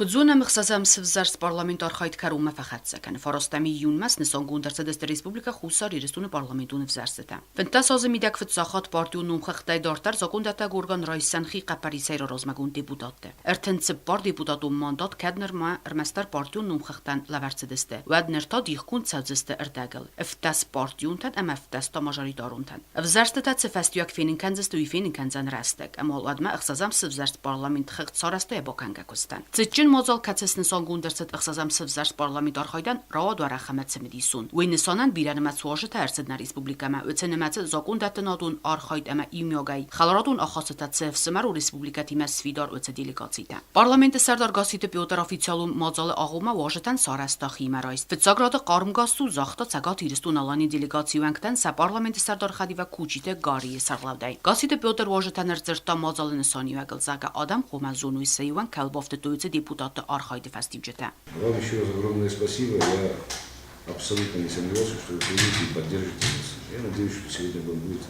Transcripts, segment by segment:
Կուզունը մխսազամ սվզարս պարլամենտ արխայտ կարումը ֆախացական ֆարոստամի յունմաս նսոն գունդարցեդես ռեսպուբլիկա խուսար իրստունը պարլամենտունը վզարսետա։ Ֆենտասոզը միդակվտ սախատ պարտիուն ումխղտայ դարտար զոկունդատա գուրգան ռայսան խի կապարիսայր ռոզմագուն դեպուտատը։ Երթենցը պար դեպուտատում մանդատ կադներմա ըրմեստար պարտիուն ումխղտան լավարցեդեստը։ Վադներ տոդ իխկուն ցածստը ըրդագլ։ Ֆտաս պարտիուն տան ամա ֆտաս տամաժարի դարունտան։ Վզարստետա ցեֆաստյուակ ֆինինքանզստու իֆինինքանզան ռաստակ։ Ամոլ ադմա ըխսազամ սվզարս պարլամենտ խղտ սարաստե բոկանգակոստան։ Ին մոզալ կացեսնսոն գունդերցet ըխսազամ սվզարս պարլամենտ արխայդան ռաոդ վարախամեցմդիսուն։ Ուինսոնան բիրանմաց ուժտա Երցեդնա ռեսպուբլիկամա ուցենմացը զոկունդատնադուն արխայդ ամա իմյոգայ խալարադուն ախասետացև սմարու ռեսպուբլիկատի մեծ սվիդար ուցե դելեգացիա։ Պարլամենտը սարդար գասիտը պյոտր օֆիցիալում մոզալը աղումա ուժտան սարաստախի մարայս։ Ֆծագրադը կարմգասու զախտա ցագատ իրստուն ալանի դելեգացիոյանքտան սա պարլամենտը սարդար խադիվա քուչիտե գարի սարլավդայ։ Գասիտը պյոտր ուժտան երծերտա մոզալը նսոնիուակլ զագա адам խոմազունուի սեյվան կալբոֆտետույցը депутата Архайда Фастиджета. Вам еще раз огромное спасибо. Я абсолютно не сомневался, что вы придете и поддержите нас. Я надеюсь, что сегодня вам будет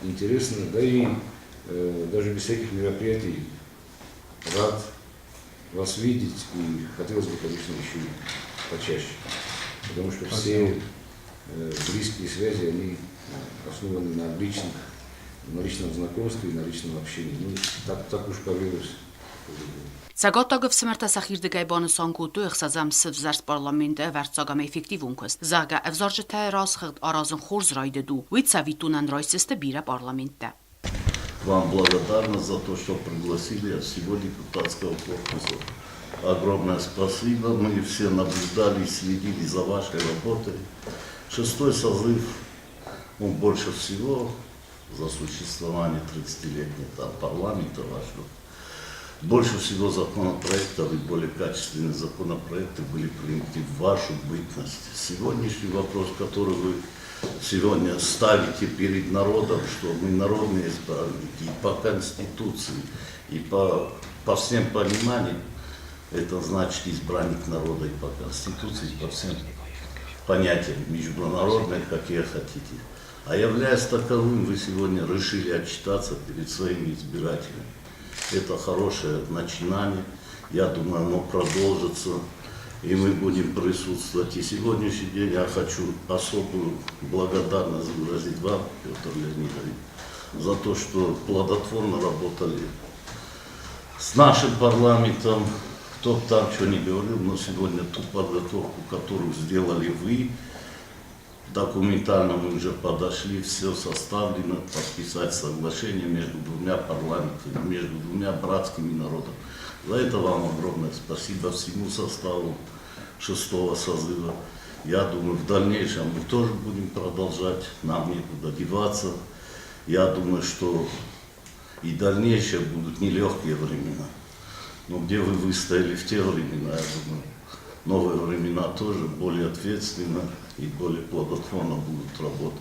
интересно. Да и даже без всяких мероприятий рад вас видеть. И хотелось бы, конечно, еще и почаще. Потому что все близкие связи, они основаны на личном знакомстве и на личном общении. Ну, так уж повелось. Ցագոտագով սմարտասախիր դգայբանը սանկուտու ըխսազամ սվզարս պարլամենտը վարցագամ էֆեկտիվ ունքս զագա ավզարժտայ ռասխդ аразын խորզ райдеду уицавитунан райсесте бира парламента. Вам благодарна за то, что пригласили всего депутатского корпуса. Огромное спасибо. Мы все наблюдали и следили за вашей работой. 6-й созыв, больше всего за существование 30-летнего парламента вашего. Больше всего законопроектов и более качественные законопроекты были приняты в вашу бытность. Сегодняшний вопрос, который вы сегодня ставите перед народом, что мы народные избранники и по Конституции, и по всем пониманиям, это значит избранник народа и по Конституции, и по всем понятиям международных, какие хотите. А являясь таковым, вы сегодня решили отчитаться перед своими избирателями. Это хорошее начинание, я думаю, оно продолжится, и мы будем присутствовать. И сегодняшний день я хочу особую благодарность выразить вам, Петр Леонидович, за то, что плодотворно работали с нашим парламентом. Кто там что не говорил, но сегодня ту подготовку, которую сделали вы, документально мы уже подошли, все составлено, подписать соглашение между двумя парламентами, между двумя братскими народами. За это вам огромное спасибо всему составу 6-го созыва. Я думаю, в дальнейшем мы тоже будем продолжать, нам некуда деваться. Я думаю, что и дальнейшие будут нелегкие времена. Но где вы выстояли в те времена, я думаю, новые времена тоже более ответственно и более плодотворно будут работать.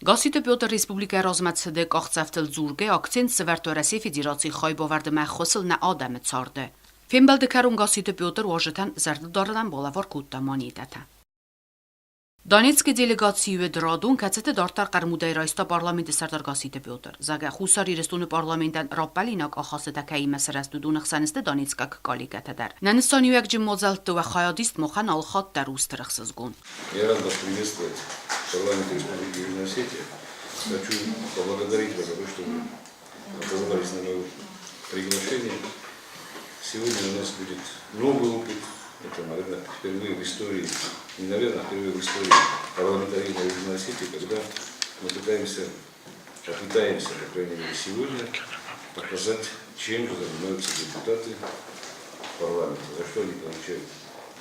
Գասիտը պյոտր ռեսպուբլիկա ռազմացդե կողցավտել զուրգե ակցենտ սվերտորասի ֆեդերացի խայբովարդը մախոսել նա ադամը ցարդը ֆեմբալդը կարուն գասիտը պյոտր ուժտան զարդդարдан բոլավոր կուտտամանի դատա Դոնեցկի դելեգացիյը դրադուն կացետը դարտար կարմուդայ ռայստա պարլամենտի սարդար գասիտը պյոտր զագա խուսար իրստունը պարլամենտան ռապալինակ ախասետակայի մասրաստուդուն խսանստը դոնեցկակ կալիկատադար նանսոնյուակ ջմոզալտը ва խայադիստ մոխան ալխատ դարուստրխսզգուն Я рад вас приветствовать в парламенте Республики Южная Осетия. Хочу поблагодарить вас за то, что вы отозвались на мое приглашение. Сегодня у нас будет новый опыт. Это, наверное, впервые в истории, не наверное, впервые в истории парламентаризма Южной Осетии, когда мы попытаемся, по крайней мере, сегодня показать, чем занимаются депутаты парламента, за что они получают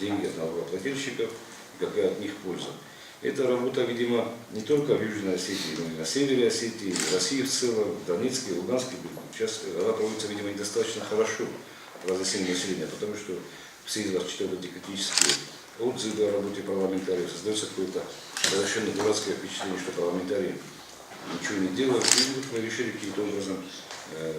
деньги от налогоплательщиков и какая от них польза. Эта работа, видимо, не только в Южной Осетии, но и на севере Осетии, в России в целом, в Донецке, Луганске. Сейчас она проводится, видимо, недостаточно хорошо в разоснении населения, потому что все из вас читают демократические отзывы о работе парламентариев, создается какое-то совершенно дурацкое впечатление, что парламентарии ничего не делают. И вот мы решили каким-то образом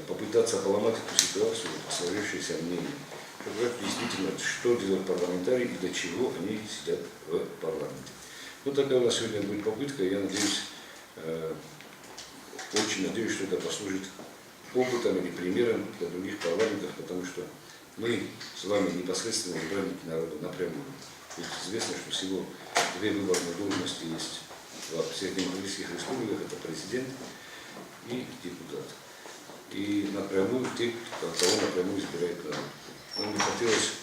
попытаться поломать эту ситуацию, сложившееся мнение. Чтобы действительно, что делают парламентарии и для чего они сидят в парламенте. Вот такая у нас сегодня будет попытка, я надеюсь, очень надеюсь, что это послужит опытом или примером для других парламентов, потому что Мы с вами непосредственно избранники народа напрямую. Ведь известно, что всего две выборные должности есть во всех демократических республиках, это президент и депутат. И напрямую те, кого напрямую избирает народ. Нам бы хотелось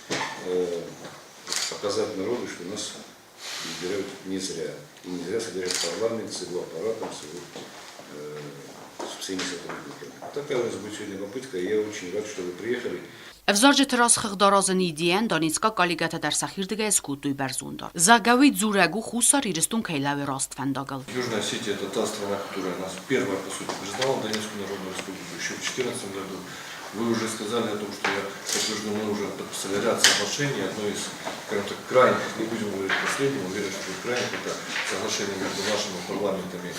показать народу, что нас избирают не зря. И не зря содержат парламент с его аппаратом, с всеми сотрудниками. Такая у нас будет сегодня попытка, и я очень рад, что вы приехали. Evzarjë të ras xëgdarazën i djen, Donetska kaligat dar sahirdige skutu i Берзундар. Загавит зурегу хусар и рестун кайлави раст фендагал. Южная Осетия – это та страна, которая нас первая, по сути, признала Донецкую Народную Республику еще в 2014 году. Вы уже сказали о том, что мы уже подписали ряд соглашений. Одно из, скажем так, крайних, не будем говорить последнего, уверен, что крайних – это соглашение между нашими парламентами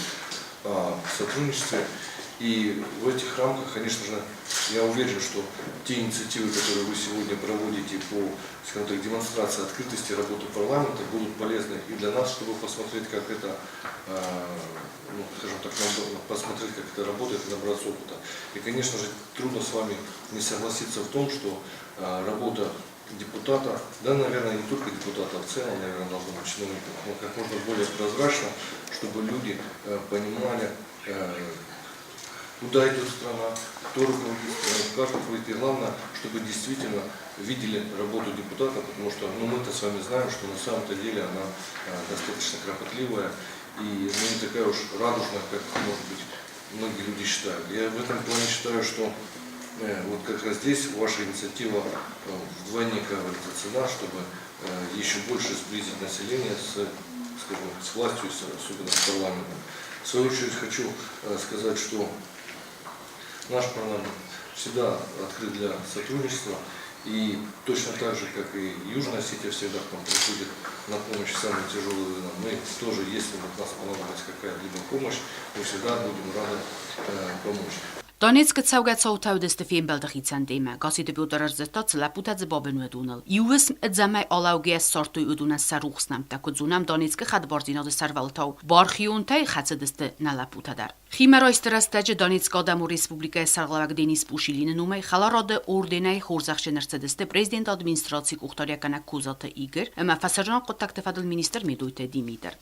о сотрудничестве. И в этих рамках, конечно же, я уверен, что те инициативы, которые вы сегодня проводите по, скажем так, демонстрации открытости работы парламента, будут полезны и для нас, чтобы посмотреть, как это, скажем так, посмотреть, как это работает и набраться опыта. И, конечно же, трудно с вами не согласиться в том, что работа депутата, да, наверное, не только депутата, а в целом, наверное, должна быть чиновником, но как можно более прозрачно, чтобы люди понимали, куда идет страна, кто руководит страной, как руководит. И главное, чтобы действительно видели работу депутата, потому что мы-то с вами знаем, что на самом-то деле она достаточно кропотливая и не такая уж радужная, как, может быть, многие люди считают. Я в этом плане считаю, что вот как раз здесь ваша инициатива вдвойне, как говорится, цена, чтобы еще больше сблизить население с властью, особенно с парламентом. В свою очередь хочу сказать, что наш парламент всегда открыт для сотрудничества, и точно так же, как и Южная Осетия всегда к нам приходит на помощь в самые тяжелые времена. Мы тоже, если вот нас понадобится какая-либо помощь, мы всегда будем рады помочь. Donetsk ցավգացող թավդստեֆին բելդխիցան դեմը, գասի դեպուտարար զստած լապուտած բաբենու էդունալ։ Իուս ձամայ ալաուգես սորտու ուդունաս սարուխսնամ, տակուձունամ Donetsk խադբորդինոդը սարվալթավ, բարխիունտայ խացդստը նալապուտադար։ Խիմարոյստրաստաճը Donetsk Ադամու Ռեսպուբլիկայի սարղլավակ Դենիս Պուշիլինը նումայ խալարոդը օրդենայ խորզախշենրցդստը պրեզիդենտ ադմինիստրացիկ ուխտարյականակ կուզատը Իգր, մաֆասարժան կոտակտեֆադլ մինիստր Մեդույտե Դիմիտր։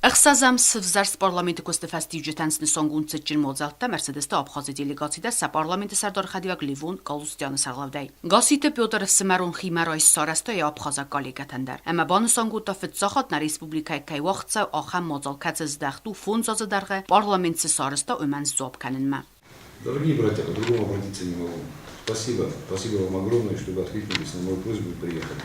Ըխսազամս վզարս պարլամենտը կոստեֆաստի ջետանցնի սոնգունցը ջրմոձալտա Մերսեդեստը ապխազի դելեգացիդա սա պարլամենտը սարդար խադիվակ Լևոն Կալուստյանը սաղլավդայ։ Գասիտը Պյոտր Սմարուն խիմարայ սարաստը է ապխազա կալեգատանդար։ Əmə բանը սոնգուտա ֆծախատնա ռեսպուբլիկայ կայվախցա ախամ մոձալքացը զդախտու ֆոնզազը դարղը պարլամենտը սարաստը ուման զոբկաննմա։ Дорогие братья, по-другому обратиться не могу. Спасибо вам огромное, что вы откликнулись на мою просьбу и приехали.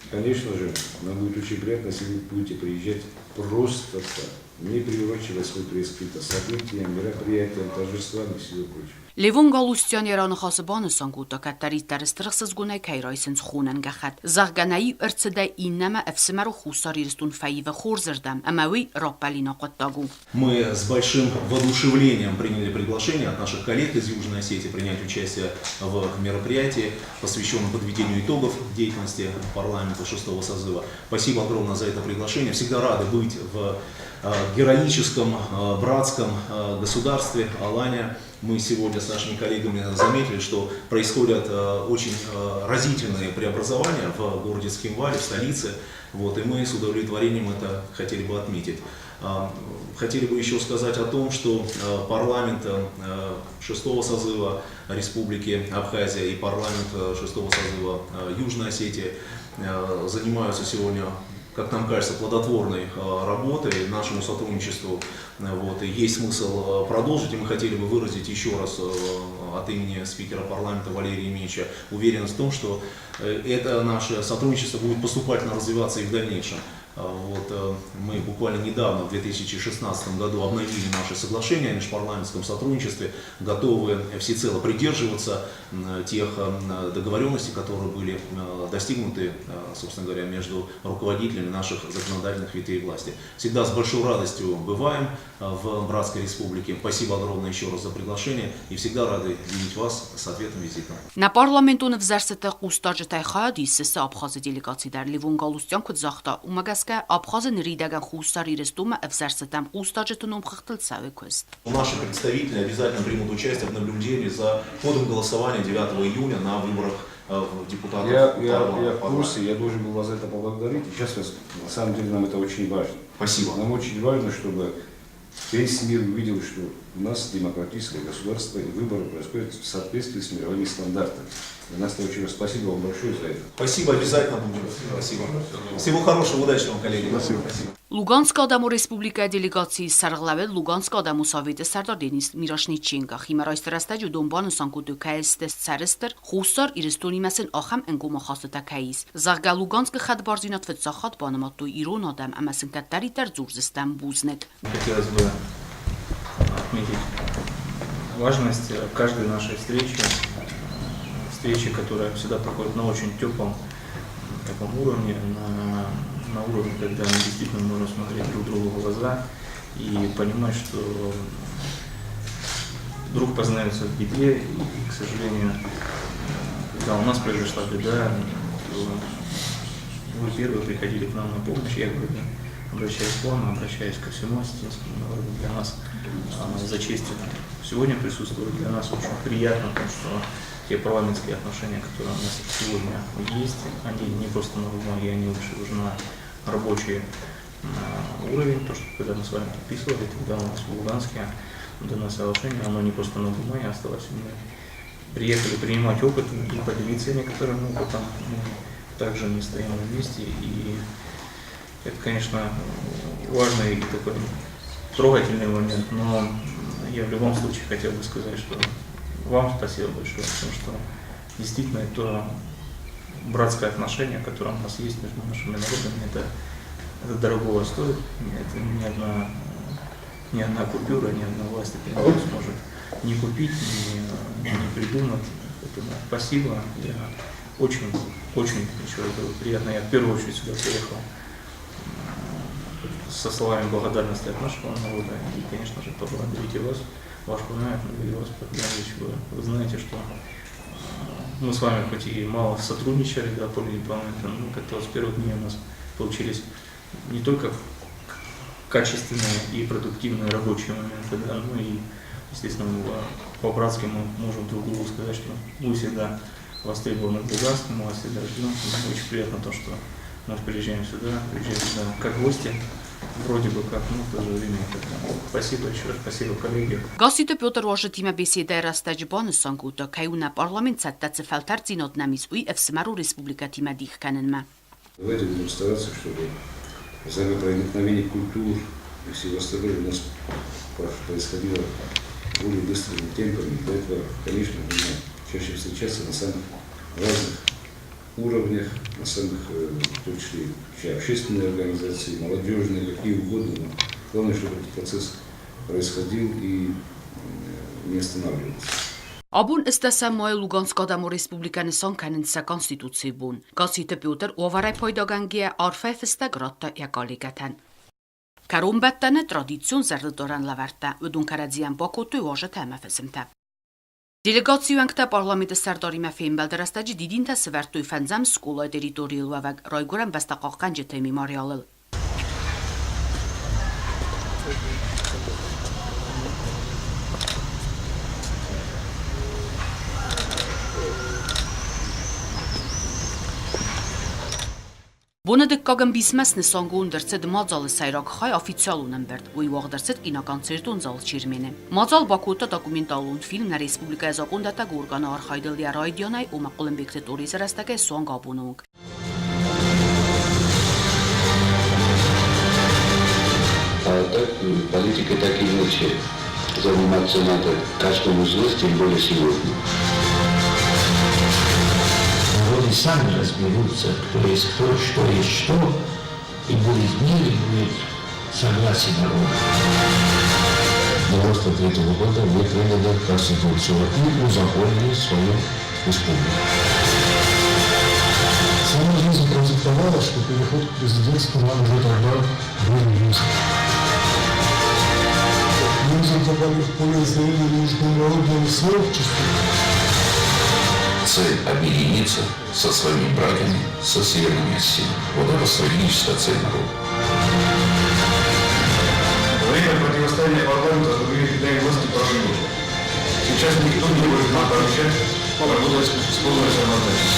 Конечно же, нам будет очень приятно, если вы будете приезжать просто так, не приурочивая свой приезд к каким-то событиям, мероприятиям, торжествам и всего прочего. Լևոն Գալուստյան երանախասը բանը սանգուտա կատարի տարստրխսыз գունայ քայրայսենց խունեն գախատ զաղգանայի ըրցդայ իննամա эфсемеру хусар ирстун фаива хорзердам амави ропалина qottagу. Мы с большим воодушевлением приняли приглашение от наших коллег из Южной Осетии принять участие в мероприятии, посвященном подведению итогов деятельности парламента 6-го созыва. Спасибо огромное за это приглашение. Всегда рады быть в героическом братском государстве Алания. Мы сегодня с нашими коллегами заметили, что происходят очень разительные преобразования в городе Цхинвале, в столице. И мы с удовлетворением это хотели бы отметить. Хотели бы еще сказать о том, что парламент 6-го созыва Республики Абхазия и парламент 6-го созыва Южной Осетии занимаются сегодня, как нам кажется, плодотворной работой, нашему сотрудничеству и есть смысл продолжить. И мы хотели бы выразить еще раз от имени спикера парламента Валерия Ильича уверенность в том, что это наше сотрудничество будет поступательно развиваться и в дальнейшем. Мы буквально недавно, в 2016 году, обновили наше соглашение о межпарламентском сотрудничестве, готовы всецело придерживаться тех договоренностей, которые были достигнуты, собственно говоря, между руководителями представители наших законодательных ветвей власти. Всегда с большой радостью бываем в Братской Республике. Спасибо огромное еще раз за приглашение и всегда рады видеть вас с ответным визитом. На парламентուն վզարսետը ուստաջտայ խայադիսսը Աբխազը դելեգացի դար Լիվուն գալուստյան կզախտա ու մագասկա Աբխազը նրիդագան խուստար իրստումը վզարսետամ ուստաջտնում խխտել ցավեկուստ. Наши представители обязательно примут участие в наблюдении за ходом голосования 9 июня на выборах депутатов. Я в курсе, я должен был вас за это поблагодарить. И сейчас, на самом деле, нам это очень важно. Спасибо. Нам очень важно, чтобы весь мир увидел, что у нас демократическое государство и выборы происходят в соответствии с мировыми стандартами. Для нас это очень раз спасибо вам большое за это. Спасибо, обязательно будем. Спасибо. Всего хорошего, удачного, коллеги. Спасибо. Լուգանսկ Ադամու Ռեսպուբլիկայի դելեգացիի սարղլավել Լուգանսկ Ադամու Սովետը Սարդար Դենիս Միրաշնիչինկա Խիմարայ Ստրաստաջու Դոմբան Սանկուտու Կայստես Ցարստր Խուսար Իրստոնի մասն ախամ ընկոմը խաստա Կայիս Զարգա Լուգանսկը խատ բարձինատ վծախատ բանամատու Իրոն Ադամ ամասն կատարի տար զուրզստան բուզնետ. Хотелось бы отметить важность каждой нашей встречи, которая всегда проходит на очень теплом таком уровне, на уровне, когда мы действительно можем смотреть друг другу в глаза и понимать, что друг познается в беде, и, к сожалению, когда у нас произошла беда, то вы первые приходили к нам на помощь, я говорю, обращаясь к вам, обращаясь ко всему осетинскому народу, для нас за честь сегодня присутствует, для нас очень приятно, потому что те парламентские отношения, которые у нас сегодня есть, они не просто на бумаге, они вышли уже на рабочий уровень, то, что когда мы с вами подписывали, тогда у нас в Луганске данное соглашение, оно не просто на бумаге осталось, мы приехали принимать опыт и поделиться некоторым опытом, мы также не стоим на месте, и это, конечно, важный и такой трогательный момент, но я в любом случае хотел бы сказать, что вам спасибо большое, потому что действительно это братское отношение, которое у нас есть между нашими народами, это дорогого стоит, это ни одна купюра, ни одна власть это не сможет ни купить, ни придумать. Поэтому спасибо, я очень еще раз говорю, приятно, я в первую очередь сюда приехал со словами благодарности от нашего народа и, конечно же, поблагодарить и вас, ваш племянник, Владимир Павлович, вы знаете, что мы с вами хоть и мало сотрудничали, да, по линии парламента, но как-то с первых дней у нас получились не только качественные и продуктивные рабочие моменты, да, но и, естественно, по-братски мы можем друг другу сказать, что мы всегда востребованы в Луганске, мы вас всегда ждем. Мне очень приятно то, что мы приезжаем сюда как гости, вроде бы как, но в то же время как-то. Спасибо еще раз, спасибо, коллеги. Գասիտը Պյոտր Օժտիմա բեսիդա ռաստաջբանը սանկուտը կայունա պարլամենտ ցածծֆալտար ցինոտնամիս ու Էվսմարու Ռեսպուբլիկա թիմա դիխկաննմա. Давайте будем стараться, чтобы взаимопроникновение культур и всего остального у нас происходило более быстрыми темпами. Для этого, конечно, нужно чаще встречаться на самых разных уровнях, на самых, в том числе общественные организации, молодежные, какие угодно. Но главное, чтобы этот процесс происходил и не останавливался. Abun istəsəməyə Luqansk Adamı Respublikanın kanınsa konstitusiya bun. Qasitə Pյotr Օվարայ փոյդագանգիա արֆայ ֆստագրատը յակալիգətən. Կարումբətտանը տրադիցիոն զերդորան լավարտա ուդուն կարadzիան բակոտու օժը թեմəfəsimtə. Դելեգացիոն parlamentă Սարդարի մəfəyim բəlդərաստաջի դիդին տə սվərտույ ֆənձամ սկոլա տերիտորիալ վավակ ռայգորան բաստaqaqқан ջეთեմի մարիալıl. Բունը դկկագն բիսմեսն սանգուն դրցեդ մածալը սայրակ խայ օֆիցիալուն ըմբերդ, ու իվաղ դրցեդ կինական ծերտուն զալ չիրմենը։ Մածալ բակոտը դոկումենտալուն ֆիլմ նա Ռեսպուբլիկայի զակոն դատա գորգանա արխայդլիա ռայդիոնայ ու մակոլն բեկտետորի զրաստակե սոնգ աբունունգ։ А так, политикой так или иначе заниматься надо каждому из нас, тем более сегодня. Народы сами разберутся, кто есть кто, и будет мир, и будет согласие народа. 1993 года мы приняли Конституцию и узаконили свою республику. Сама жизнь казалось, что переход к президентству нам уже тогда был близок. Мы задавали в поле зрения международного сообщества. Цель объединиться со своими братьями, со Северными Осетиями. Вот это стратегическая цель народа. Время противостояния парламента с другими видами власти прошло. Сейчас никто не может нам поручать работать с полной самоотдачей.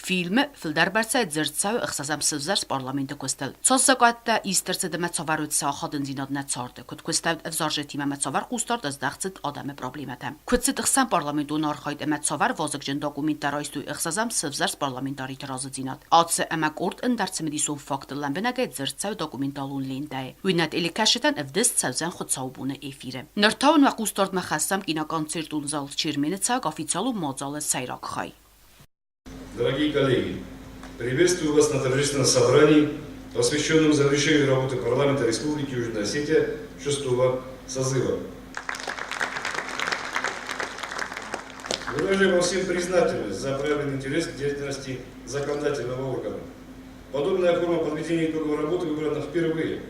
Ֆիլմը ֆիլդարբարցայ ձերծայ ըխսազամսվզարս պարլամենտը կոստել։ Ցոսակատա իստերցը դմացավարույց սախոդն զինոդնա ծորդը։ Քուտ կոստավ վզարժետի մամացավար կուստորդ ըզդաղցիտ ադամը պրոբլեմատա։ Քուտսիտ ըխսան պարլամենտուն արխայտ ըմացավար վոզգջն դոկումենտարայստու ըխսազամսվզարս պարլամենտարի տրազը զինոդ։ Ացը əməkord ընդարձմդիսուն ֆակտլան բնագայ ձերծայ դոկումենտալուն լինդայ։ Ուինատ էլիկաշետան əvdəs ցավզան խոցաուբունը էֆիրը։ Նրթավն ва կուստորդ մխասամ կինոկոնցերտուն զալ չիրմենը ցակ օֆիցիալու մոծալը սայրակխայ։ Дорогие коллеги, приветствую вас на торжественном собрании, посвященном завершению работы парламента Республики Южная Осетия 6-го созыва. Выражаем вам всем признательность за проявленный интерес к деятельности законодательного органа. Подобная форма подведения итогов работы выбрана впервые.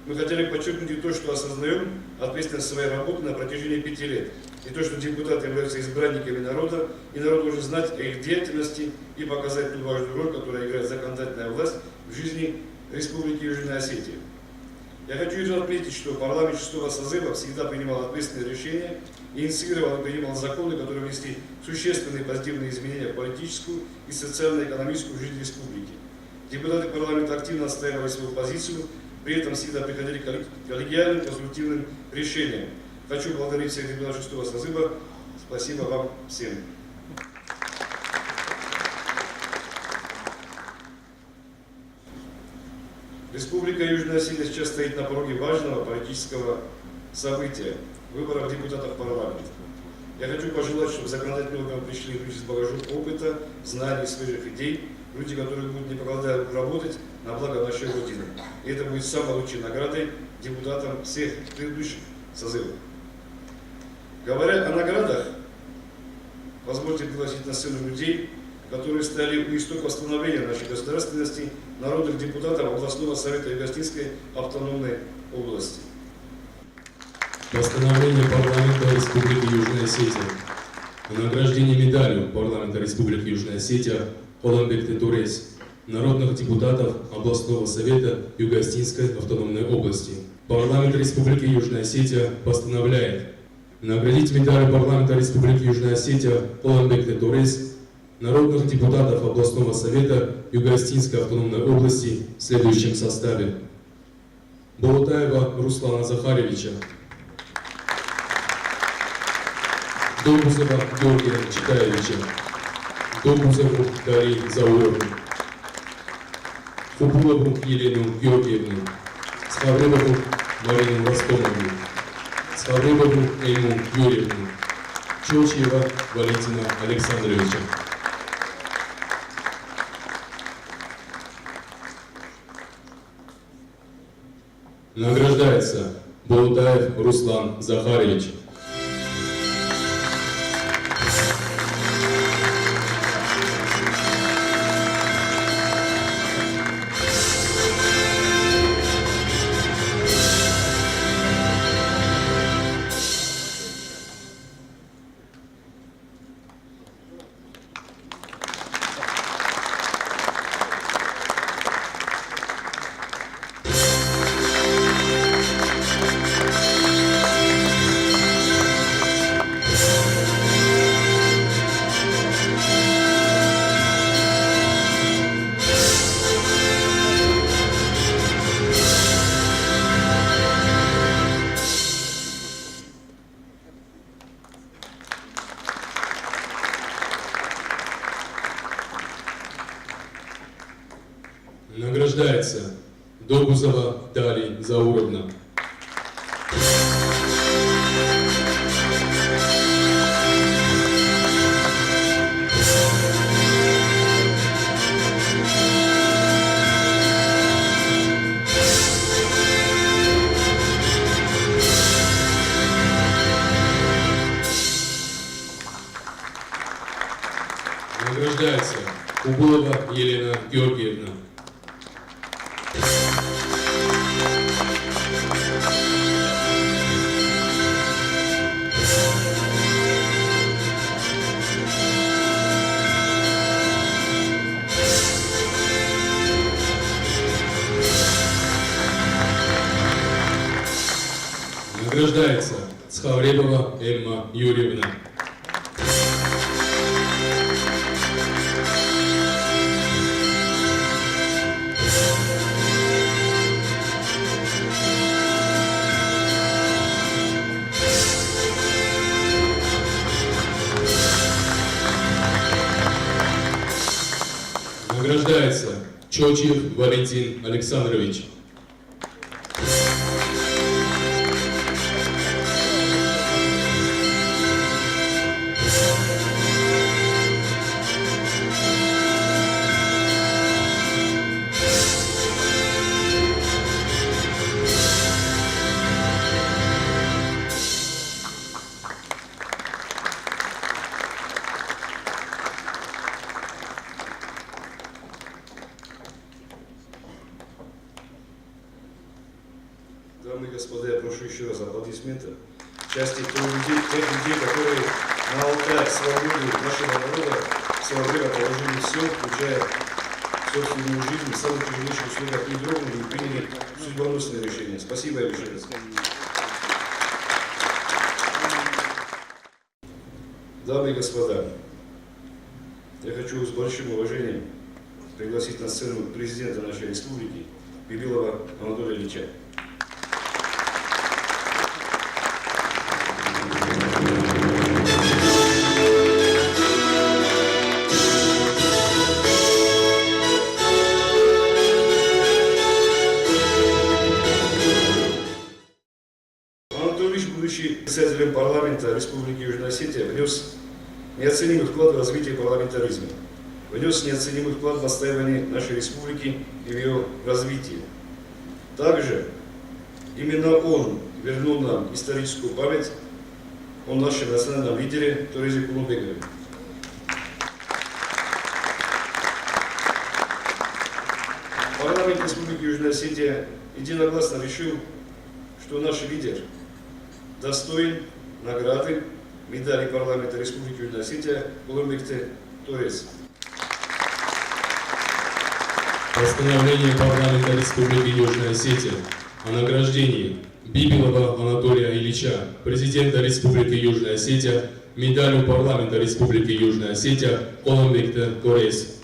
Мы хотели подчеркнуть и то, что осознаем ответственность своей работы на протяжении 5 лет. И то, что депутаты являются избранниками народа, и народ должен знать о их деятельности и показать ту важную роль, которую играет законодательная власть в жизни Республики Южная Осетия. Я хочу отметить, что парламент 6-го созыва всегда принимал ответственные решения и инициировал и принимал законы, которые внесли существенные позитивные изменения в политическую и социально-экономическую жизнь республики. Депутаты парламента активно отстаивали свою позицию, при этом всегда приходили к коллегиальным, конструктивным решениям. Хочу благодарить всех депутатов 6-го созыва. Спасибо вам всем. Республика Южная Осетия сейчас стоит на пороге важного политического события – выборов депутатов парламента. Я хочу пожелать, чтобы в законодательный орган пришли люди с багажом опыта, знаний, свежих идей, люди, которые будут не покладая работать на благо нашей Родины. И это будет самой лучшей наградой депутатам всех предыдущих созывов. Говоря о наградах, позвольте пригласить на сцену людей, которые стали у истока становления нашей государственности, народных депутатов областного совета Югостинской автономной области. Постановление парламента Республики Южная Осетия о награждении медалью парламента Республики Южная Осетия Оламбек Тетурес, народных депутатов областного совета Югостинской автономной области. Парламент Республики Южная Осетия постановляет наградить медалью парламента Республики Южная Осетия Оламбек Тетурес народных депутатов областного совета Юго-Остинской автономной области в следующем составе: Болотаева Руслана Захаревича, Добузова Георгия Читаевича, Добузову Дарью Зауровну, Фубулову Елену Георгиевну, Схавребову Марину Ростомовну, Схавребову Эльму Юрьевну, Чочьева Валентина Александровича. Награждается Болотаев Руслан Захаревич. Награждается Добузова Дарья Зауровна. Награждается Елена Георгиевна. Награждается Цхавребова Эмма Юрьевна. Награждается Чочев Валентин Александрович. Дамы и господа, я прошу еще раз аплодисментов в части тех людей, которые на алтарь свободы нашего народа в свое время положили все, включая собственную жизнь, в самых тяжелейших условиях не дрогнули и приняли судьбоносные решения. Спасибо еще раз. Дамы и господа, я хочу с большим уважением пригласить на сцену президента нашей республики Бибилова Анатолия Ильича. Будучи председателем парламента Республики Южная Осетия, внес неоценимый вклад в развитие парламентаризма, внес неоценимый вклад в настаивание нашей республики и в ее развитии. Также именно он вернул нам историческую память о нашем национальном лидере Торезе Кулубекове. Парламент Республики Южная Осетия единогласно решил, что наш лидер достоин награды медали парламента Республики Южная Осетия Кулубекте Торез. Постановление парламента Республики Южная Осетия о награждении Бибилова Анатолия Ильича, президента Республики Южная Осетия, медалью парламента Республики Южная Осетия Кулубекте Торез.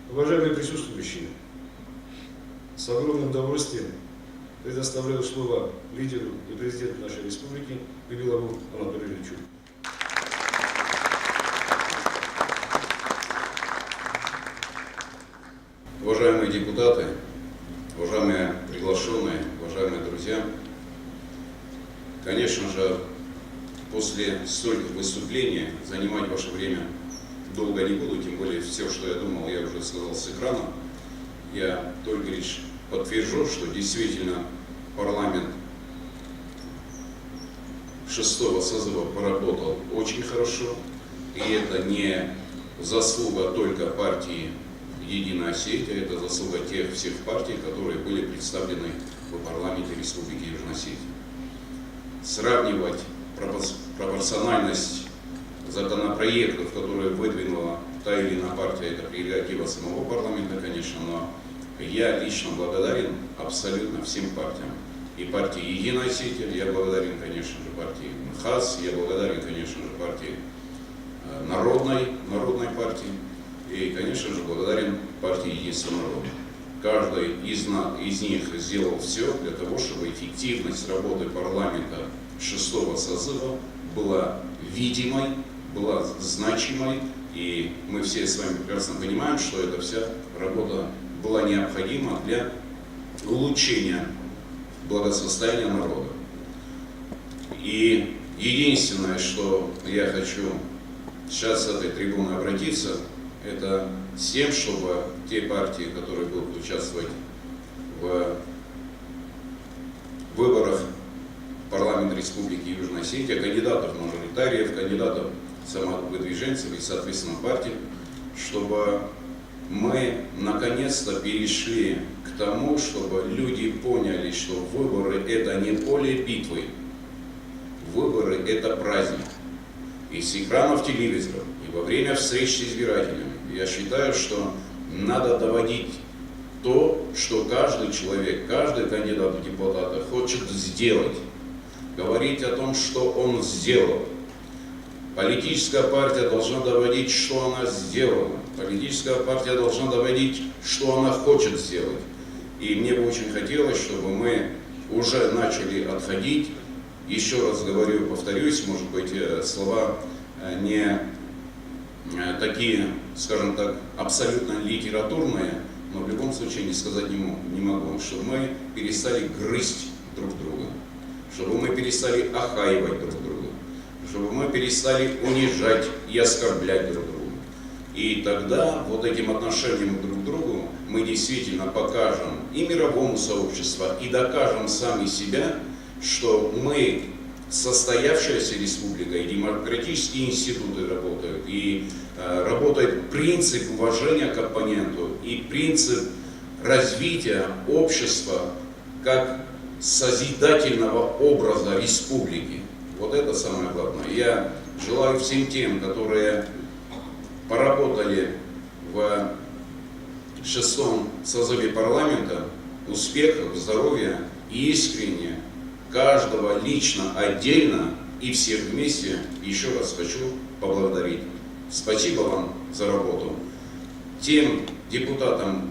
Уважаемые присутствующие, с огромным удовольствием предоставляю слово лидеру и президенту нашей республики Бибилову Анатолию Ильичу. Уважаемые депутаты, уважаемые приглашенные, уважаемые друзья, конечно же, после стольких выступлений занимать ваше время долго не буду, тем более все, что я думал, я уже сказал с экрана. Я только лишь подтвержу, что действительно парламент 6-го созыва поработал очень хорошо, и это не заслуга только партии «Единая Осетия», это заслуга тех всех партий, которые были представлены в парламенте Республики Южная Осетия. Сравнивать пропорциональность законопроектов, которые выдвинула та или иная партия, это прерогатива самого парламента, конечно, но я лично благодарен абсолютно всем партиям. И партии «Единая Осетия», я благодарен, конечно же, партии МХАС, я благодарен, конечно же, партии Народной партии, и, конечно же, благодарен партии «Единство народа». Каждый из них сделал все для того, чтобы эффективность работы парламента 6-го созыва была видимой, была значимой, и мы все с вами прекрасно понимаем, что эта вся работа была необходима для улучшения благосостояния народа. И единственное, что я хочу сейчас с этой трибуны обратиться, это с тем, чтобы те партии, которые будут участвовать в выборах в парламент Республики Южная Осетия, кандидатов-мажоритариев, кандидатов самовыдвиженцев и, соответственно, партий, чтобы мы наконец-то перешли к тому, чтобы люди поняли, что выборы – это не поле битвы, выборы – это праздник. И с экранов телевизора, и во время встреч с избирателями я считаю, что надо доводить то, что каждый человек, каждый кандидат в депутаты хочет сделать, говорить о том, что он сделал. Политическая партия должна доводить, что она сделала. Политическая партия должна доводить, что она хочет сделать. И мне бы очень хотелось, чтобы мы уже начали отходить. Еще раз говорю, повторюсь, может быть, слова не такие, скажем так, абсолютно литературные, но в любом случае не сказать не могу, чтобы мы перестали грызть друг друга, чтобы мы перестали охаивать друг друга, чтобы мы перестали унижать и оскорблять друг друга. И тогда вот этим отношением друг к другу мы действительно покажем и мировому сообществу, и докажем сами себя, что мы состоявшаяся республика, и демократические институты работают, и работает принцип уважения к оппоненту, и принцип развития общества как созидательного образа республики. Вот это самое главное. Я желаю всем тем, которые поработали в 6-м созыве парламента, успехов, здоровья и искренне каждого лично, отдельно и всех вместе еще раз хочу поблагодарить. Спасибо вам за работу. Тем депутатам,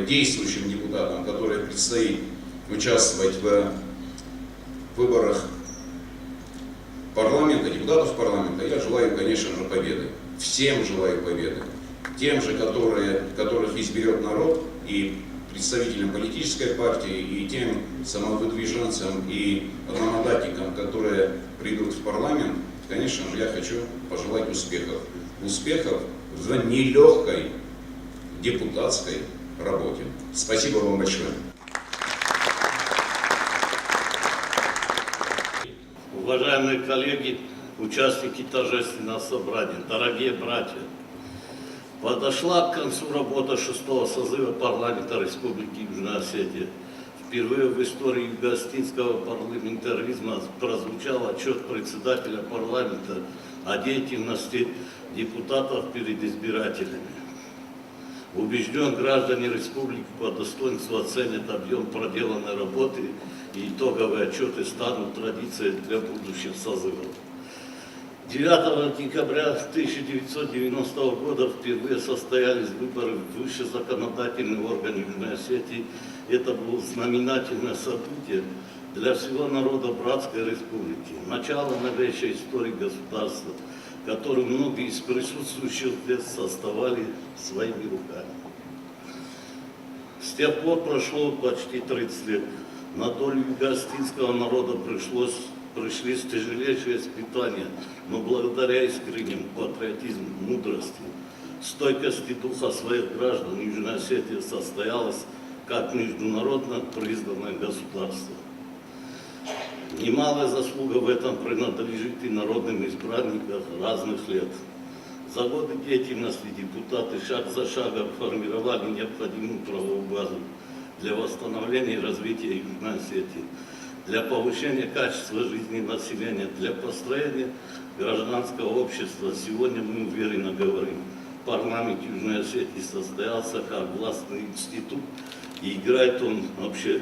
действующим депутатам, которые предстоит участвовать в выборах парламента, депутатов парламента, я желаю, конечно же, победы. Всем желаю победы. Тем же, которых изберет народ, и представителям политической партии, и тем самовыдвиженцам и одномандатникам, которые придут в парламент, конечно же, я хочу пожелать успехов. Успехов в нелегкой депутатской работе. Спасибо вам большое. Уважаемые коллеги, участники торжественного собрания, дорогие братья, подошла к концу работа 6-го созыва парламента Республики Южная Осетия. Впервые в истории юго-осетинского парламентаризма прозвучал отчет председателя парламента о деятельности депутатов перед избирателями. Убежден, граждане республики по достоинству оценят объем проделанной работы, и итоговые отчеты станут традицией для будущих созывов. 9 декабря 1990 года впервые состоялись выборы в высший законодательный орган Южной Осетии. Это было знаменательное событие для всего народа братской республики. Начало новейшей истории государства, которую многие из присутствующих здесь создавали своими руками. С тех пор прошло почти 30 лет. На долю юго-осетинского народа пришли тяжелейшие испытания, но благодаря искреннему патриотизму, мудрости, стойкости духа своих граждан Южная Осетия состоялась как международно признанное государство. Немалая заслуга в этом принадлежит и народным избранникам разных лет. За годы деятельности депутаты шаг за шагом формировали необходимую правовую базу для восстановления и развития Южной Осетии, для повышения качества жизни населения, для построения гражданского общества. Сегодня мы уверенно говорим, парламент Южной Осетии состоялся как властный институт, и играет он вообще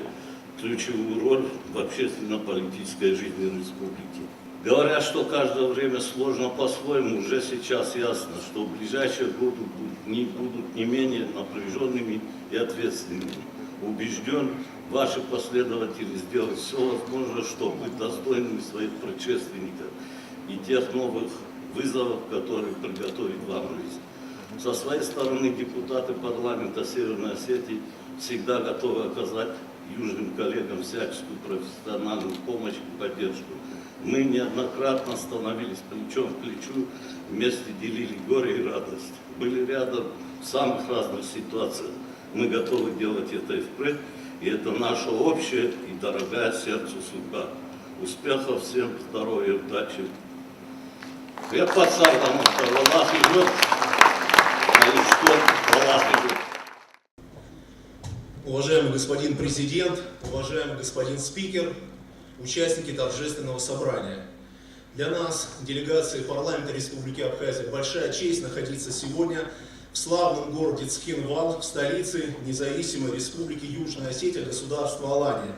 ключевую роль в общественно-политической жизни республики. Говорят, что каждое время сложно по-своему, уже сейчас ясно, что в ближайшие годы будут не менее напряженными и ответственными. Убежден, ваши последователи сделают все возможное, чтобы быть достойными своих предшественников и тех новых вызовов, которые приготовит вам жизнь. Со своей стороны депутаты парламента Северной Осетии всегда готовы оказать южным коллегам всяческую профессиональную помощь и поддержку. Мы неоднократно становились плечом к плечу, вместе делили горе и радость. Были рядом в самых разных ситуациях. Мы готовы делать это и впредь, и это наша общая и дорогая сердцу судьба. Успехов всем, здоровья, удачи. Я подсадам Аллах идет, а и что Аллах идет. Уважаемый господин президент, уважаемый господин спикер, участники торжественного собрания. Для нас, делегации парламента Республики Абхазия, большая честь находиться сегодня в славном городе Цхинвал, в столице независимой Республики Южная Осетия, государства Алания.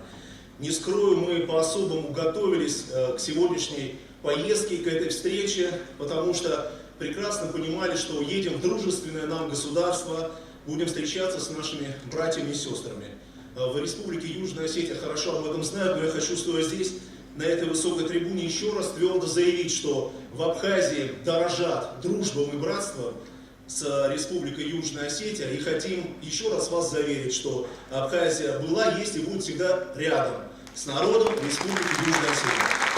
Не скрою, мы по-особому готовились к сегодняшней поездке, к этой встрече, потому что прекрасно понимали, что едем в дружественное нам государство, будем встречаться с нашими братьями и сестрами. В Республике Южная Осетия хорошо об этом знают, но я хочу, стоя здесь, на этой высокой трибуне, еще раз твердо заявить, что в Абхазии дорожат дружбой и братством с Республикой Южная Осетия, и хотим еще раз вас заверить, что Абхазия была, есть и будет всегда рядом с народом Республики Южная Осетия.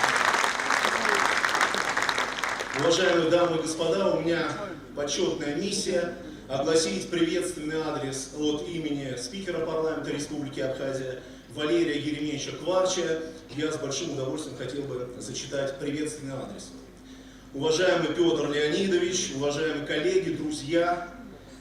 Уважаемые дамы и господа, у меня почетная миссия огласить приветственный адрес от имени спикера парламента Республики Абхазия Валерия Еремеевича Кварча. Я с большим удовольствием хотел бы зачитать приветственный адрес. Уважаемый Петр Леонидович, уважаемые коллеги, друзья,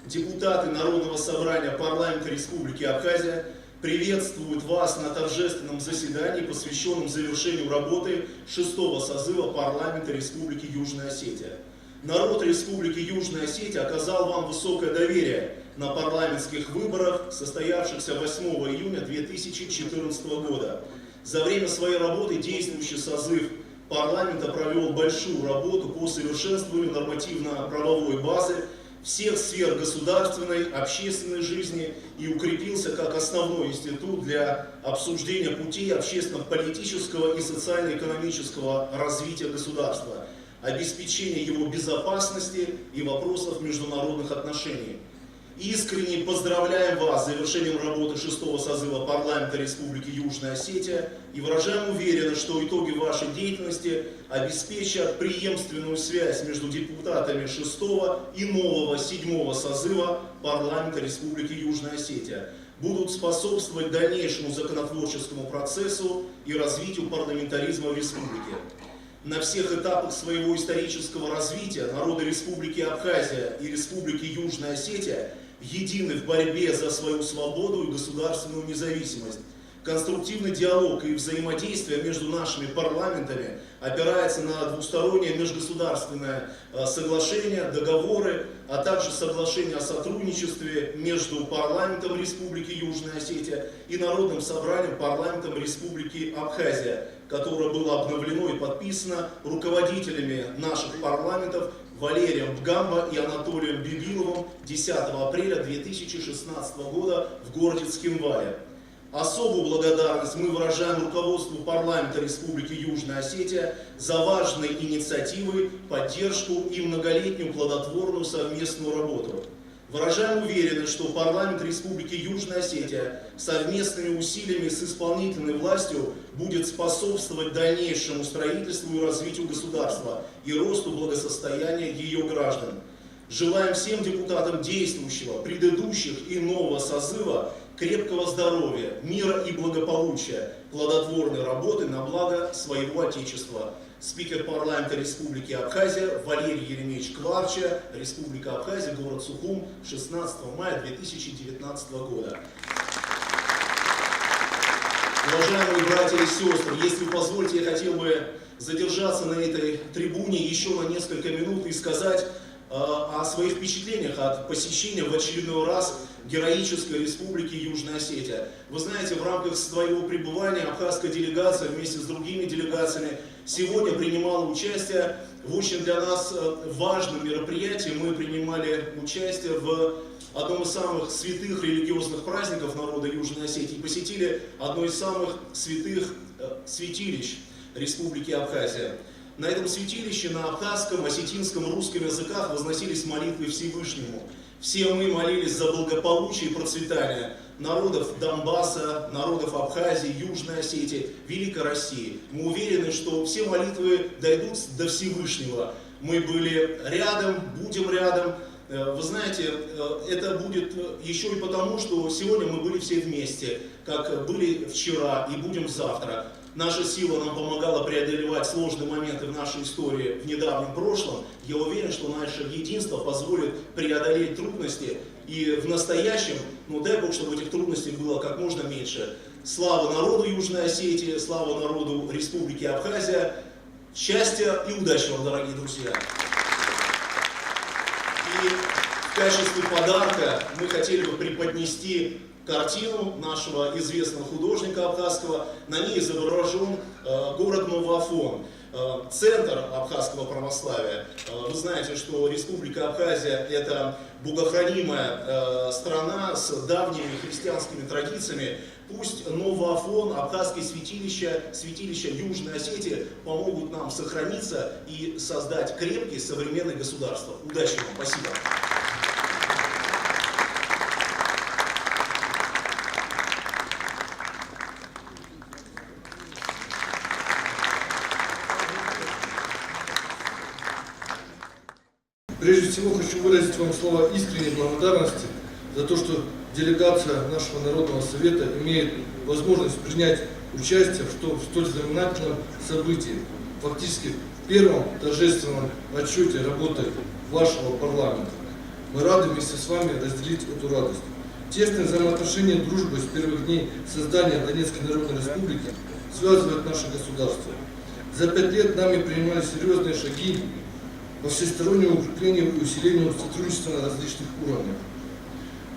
депутаты Народного собрания парламента Республики Абхазия приветствуют вас на торжественном заседании, посвященном завершению работы 6-го созыва парламента Республики Южная Осетия. Народ Республики Южная Осетия оказал вам высокое доверие на парламентских выборах, состоявшихся 8 июня 2014 года. За время своей работы действующий созыв парламента провел большую работу по совершенствованию нормативно-правовой базы всех сфер государственной, общественной жизни и укрепился как основной институт для обсуждения путей общественно-политического и социально-экономического развития государства, обеспечения его безопасности и вопросов международных отношений. Искренне поздравляем вас с завершением работы 6-го созыва парламента Республики Южная Осетия и выражаем уверенность, что итоги вашей деятельности обеспечат преемственную связь между депутатами 6-го и нового 7-го созыва парламента Республики Южная Осетия, будут способствовать дальнейшему законотворческому процессу и развитию парламентаризма в республике. На всех этапах своего исторического развития народы Республики Абхазия и Республики Южная Осетия едины в борьбе за свою свободу и государственную независимость. Конструктивный диалог и взаимодействие между нашими парламентами опирается на двустороннее межгосударственное соглашение, договоры, а также соглашение о сотрудничестве между парламентом Республики Южная Осетия и Народным собранием парламентом Республики Абхазия, которое было обновлено и подписано руководителями наших парламентов Валерием Бгамбо и Анатолием Бибиловым 10 апреля 2016 года в городе Цхинвале. Особую благодарность мы выражаем руководству парламента Республики Южная Осетия за важные инициативы, поддержку и многолетнюю плодотворную совместную работу. Выражаем уверенность, что парламент Республики Южная Осетия совместными усилиями с исполнительной властью будет способствовать дальнейшему строительству и развитию государства и росту благосостояния ее граждан. Желаем всем депутатам действующего, предыдущих и нового созыва крепкого здоровья, мира и благополучия, плодотворной работы на благо своего Отечества. Спикер парламента Республики Абхазия Валерий Еремеевич Кварча, Республика Абхазия, город Сухум, 16 мая 2019 года. Уважаемые братья и сестры, если вы позволите, я хотел бы задержаться на этой трибуне еще на несколько минут и сказать о своих впечатлениях от посещения в очередной раз героической Республики Южная Осетия. Вы знаете, в рамках своего пребывания абхазская делегация вместе с другими делегациями сегодня принимала участие в очень для нас важном мероприятии. Мы принимали участие в одном из самых святых религиозных праздников народа Южной Осетии, посетили одно из самых святых святилищ Республики Абхазия. На этом святилище на абхазском, осетинском, русском языках возносились молитвы Всевышнему. Все мы молились за благополучие и процветание народов Донбасса, народов Абхазии, Южной Осетии, Великой России. Мы уверены, что все молитвы дойдут до Всевышнего. Мы были рядом, будем рядом. Вы знаете, это будет еще и потому, что сегодня мы были все вместе, как были вчера и будем завтра. Наша сила нам помогала преодолевать сложные моменты в нашей истории в недавнем прошлом. Я уверен, что наше единство позволит преодолеть трудности и в настоящем, дай Бог, чтобы этих трудностей было как можно меньше. Слава народу Южной Осетии, слава народу Республики Абхазия. Счастья и удачи вам, дорогие друзья! И в качестве подарка мы хотели бы преподнести картину нашего известного художника абхазского. На ней изображен город Новый Афон, центр абхазского православия. Вы знаете, что Республика Абхазия – это богохранимая страна с давними христианскими традициями. Пусть Новый Афон, абхазские святилища Южной Осетии помогут нам сохраниться и создать крепкие современные государства. Удачи вам, спасибо. Прежде всего хочу выразить вам слова искренней благодарности за то, что делегация нашего Народного Совета имеет возможность принять участие в столь знаменательном событии, фактически в первом торжественном отчете работы вашего парламента. Мы рады вместе с вами разделить эту радость. Тесные взаимоотношения и дружбы с первых дней создания Донецкой Народной Республики связывают наше государство. За 5 лет нами принимали серьезные шаги по всестороннему укреплению и усилению сотрудничества на различных уровнях.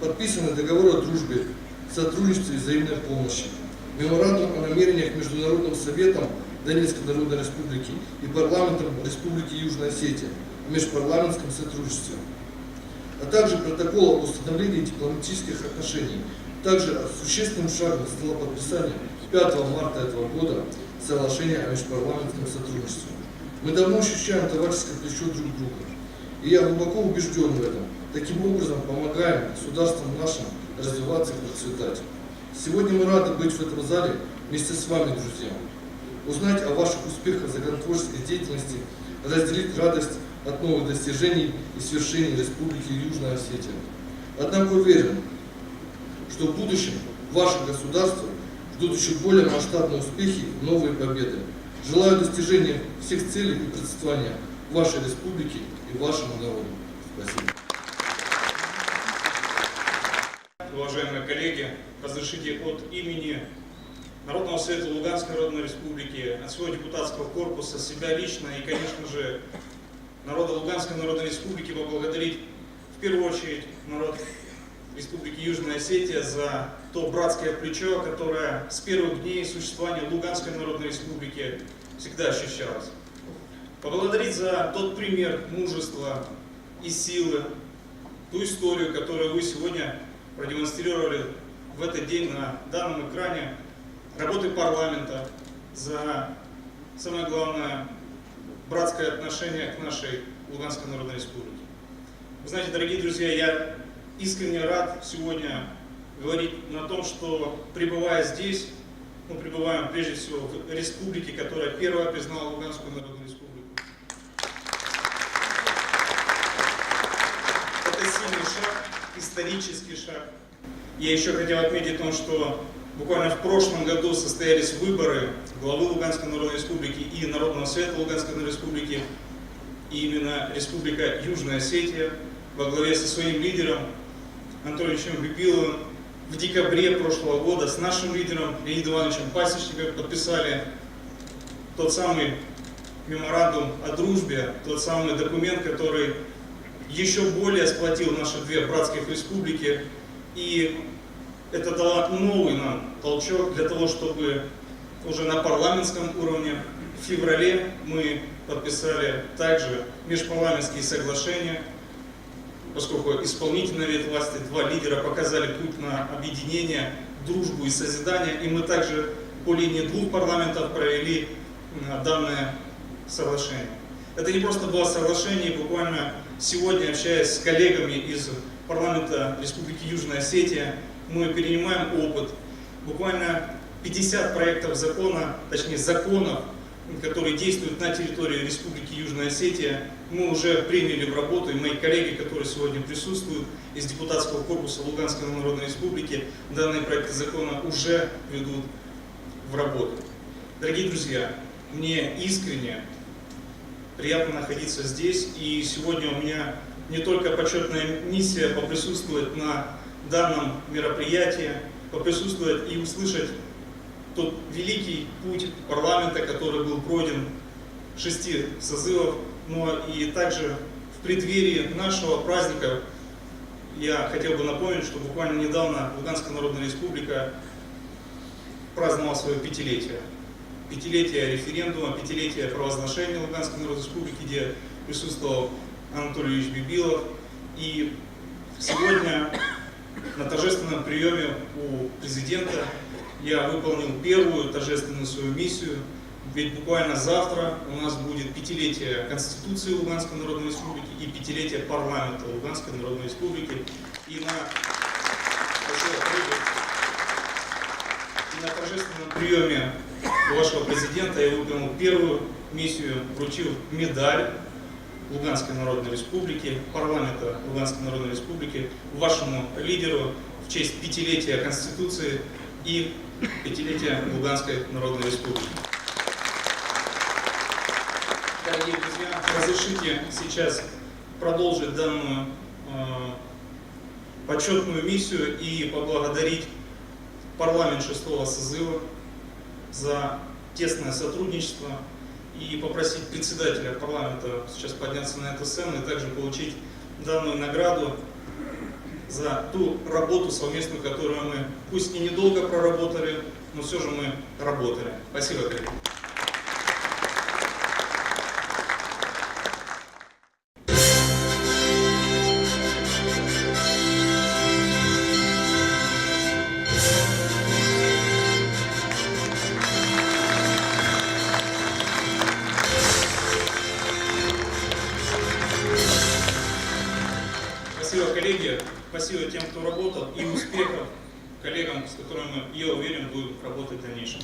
Подписаны договоры о дружбе, сотрудничестве и взаимной помощи, меморандум о намерениях Международным Советом Донецкой Народной Республики и парламентом Республики Южная Осетия о межпарламентском сотрудничестве, а также протокол об установлении дипломатических отношений. Также существенным шагом стало подписание 5 марта этого года соглашения о межпарламентском сотрудничестве. Мы давно ощущаем товарищеское плечо друг друга, и я глубоко убежден в этом. Таким образом помогаем государствам нашим развиваться и процветать. Сегодня мы рады быть в этом зале вместе с вами, друзья. Узнать о ваших успехах в законотворческой деятельности, разделить радость от новых достижений и свершений Республики Южная Осетия. Однако уверен, что в будущем ваше государство ждут еще более масштабные успехи и новые победы. Желаю достижения всех целей и процветания вашей республики и вашему народу. Спасибо. Уважаемые коллеги, разрешите от имени Народного Совета Луганской Народной Республики, от своего депутатского корпуса, себя лично и, конечно же, народа Луганской Народной Республики поблагодарить в первую очередь народ Республики Южная Осетия за то братское плечо, которое с первых дней существования Луганской Народной Республики всегда ощущалось. Поблагодарить за тот пример мужества и силы, ту историю, которую вы сегодня продемонстрировали в этот день на данном экране, работы парламента, за самое главное братское отношение к нашей Луганской Народной Республике. Вы знаете, дорогие друзья, я искренне рад сегодня говорить на том, что, пребывая здесь, мы пребываем прежде всего в республике, которая первая признала Луганскую Народную Республику. Это сильный шаг, исторический шаг. Я еще хотел отметить то, что буквально в прошлом году состоялись выборы главы Луганской Народной Республики и Народного Совета Луганской Народной Республики, и именно Республика Южная Осетия во главе со своим лидером Анатольевичем Бепиловым в декабре прошлого года с нашим лидером Леонидом Ивановичем Пасечником подписали тот самый меморандум о дружбе, тот самый документ, который еще более сплотил наши две братских республики, и это дало новый нам толчок для того, чтобы уже на парламентском уровне в феврале мы подписали также межпарламентские соглашения, поскольку исполнительная ветвь власти, два лидера показали путь на объединение, дружбу и созидание, и мы также по линии двух парламентов провели данное соглашение. Это не просто было соглашение, буквально сегодня, общаясь с коллегами из парламента Республики Южная Осетия, мы перенимаем опыт. Буквально 50 проектов закона, точнее законов, которые действуют на территории Республики Южная Осетия, мы уже приняли в работу, и мои коллеги, которые сегодня присутствуют из депутатского корпуса Луганской Народной Республики, данные проекты закона уже ведут в работу. Дорогие друзья, мне искренне приятно находиться здесь, и сегодня у меня не только почетная миссия поприсутствовать на данном мероприятии, поприсутствовать и услышать тот великий путь парламента, который был пройден 6 созывов, но и также в преддверии нашего праздника я хотел бы напомнить, что буквально недавно Луганская Народная Республика праздновала свое пятилетие. Пятилетие референдума, пятилетие провозглашения Луганской Народной Республики, где присутствовал Анатолий Ильич Бибилов. И сегодня на торжественном приеме у президента я выполнил первую торжественную свою миссию, ведь буквально завтра у нас будет пятилетие Конституции Луганской Народной Республики и пятилетие парламента Луганской Народной Республики. И на торжественном приеме у вашего президента я выполнил первую миссию, вручил медаль Луганской Народной Республики, парламента Луганской Народной Республики, вашему лидеру в честь пятилетия Конституции и пятилетия Луганской Народной Республики. Дорогие друзья, разрешите сейчас продолжить данную почетную миссию и поблагодарить парламент 6-го созыва за тесное сотрудничество и попросить председателя парламента сейчас подняться на эту сцену и также получить данную награду за ту работу совместную, которую мы, пусть и недолго проработали, но все же мы работали. Спасибо, коллеги. Спасибо, коллеги, спасибо тем, кто работал, и успехов коллегам, с которыми мы, я уверен, будем работать в дальнейшем.